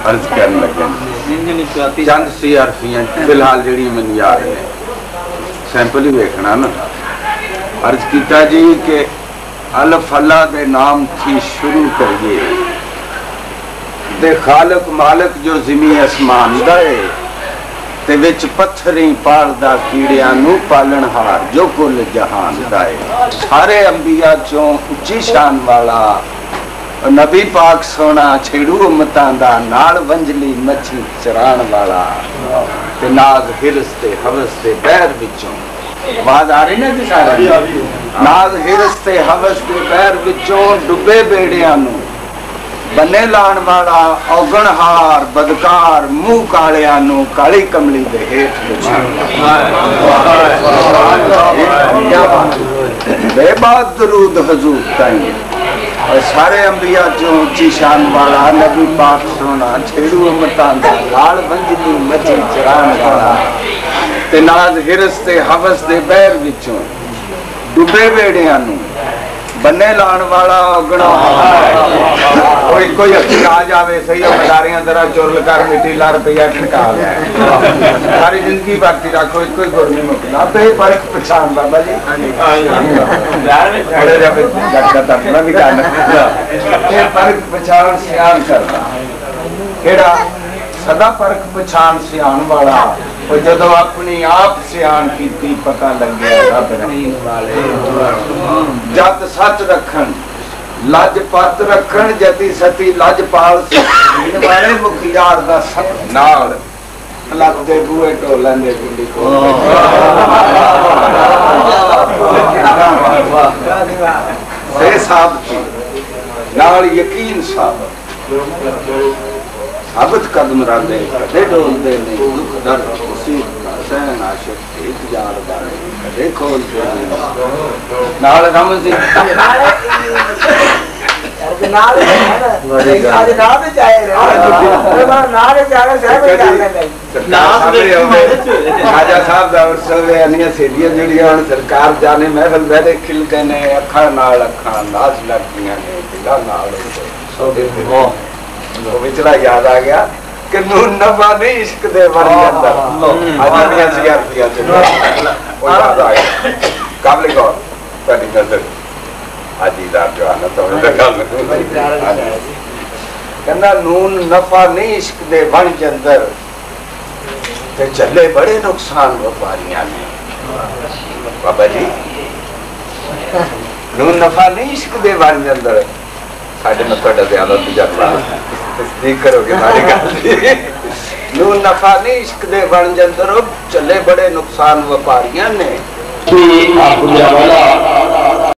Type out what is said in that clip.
अर्ज करन लगे चंद सी अरफियां फिलहाल जी मैंने याद ने सैंपल ही वेखना ना। अर्ज किया जी के अल्फ अल्लाह दे नाम थी शुरू करिए दे खालक मालक जो जिमी आसमान दे ते विच पत्थरी पालदा कीड़ियां नू पालनहार जो कुल जहान दाए। सारे अंबिया चों उच्ची शान वाला नबी पाक सोना छेड़ू उम्मतां दा नाल वंजली मच्छी चराण वाला ते नाज हिरस ते हवस ते पैर विचों आवाज आ रही ना जी सारा नाज हिरस ते हवस ते पैर विचों डुबे बेड़ियां नू बन्ने लाण वाला औगणहार बदकार मुंह कालियां नू काली कमली दे हेठ बेबाद दरूद हुजूर ताईं और सारे अंबिया चों उच्ची शान वाला नबी पाक सोना छेड़ू उम्मतां दा लाल वंजली मची चराण वाला ते नाज हिरस ते हवस दे बैर विचों डुबे बेड़ियां नू बन्ने लाण वाला अगणा कोई अखी आ जावे सही मदारियां जरा चुरल कर मिट्टी ला रुपया ठका ले सारी जिंदगी बाकी रखो कोई गुर नहीं मुकना पे फर्क पहचान बाबा जी खड़े रहे जगत अपना भी करना ये फर्क पहचान सियान करना केड़ा सदा फर्क पहचान सियान वाला और जदों अपनी आप सियान की पता लग गया रब रहीम वाले जत सच रखन लज पत रखन जति सती लजपाल वाले मुखियार दा सत नाल लग दे बूए ढोलन दे पिंडी को से साबित नाल यकीन साबित साबित कदम रादे कदे डोलदे नहीं दुख दर्द मुसीबत सहन आशिक इंतजार बारे कदे खोलदे नाल रमज़ नाल आज नाल चाहे नाल चाहे राजा साहब दा उर्सवे अनिया सेदियां जड़ियां सरकार जाने महफिल बैठे खिलते ने अखा नाल अखा नाच लगदियां ने दिला नाल सोदे हो वो विचला याद आ गया कि नून नफा नहीं इश्क दे बड़ी अंदर आदमियां सियारतियां चलो वो याद आ गया काबिल गौर पहली नजर आजीदार जो आना तो कहना नून नफा नहीं इश्क दे बन के अंदर ते चले बड़े नुकसान व्यापारियां ने बाबा जी नून नफा नहीं इश्क दे बन के अंदर साढ़े में थोड़ा ज्यादा तजर्बा तस्दीक करोगे हमारी गल नून नफा नहीं इश्क दे बन जंदर चले बड़े नुकसान व्यापारियां ने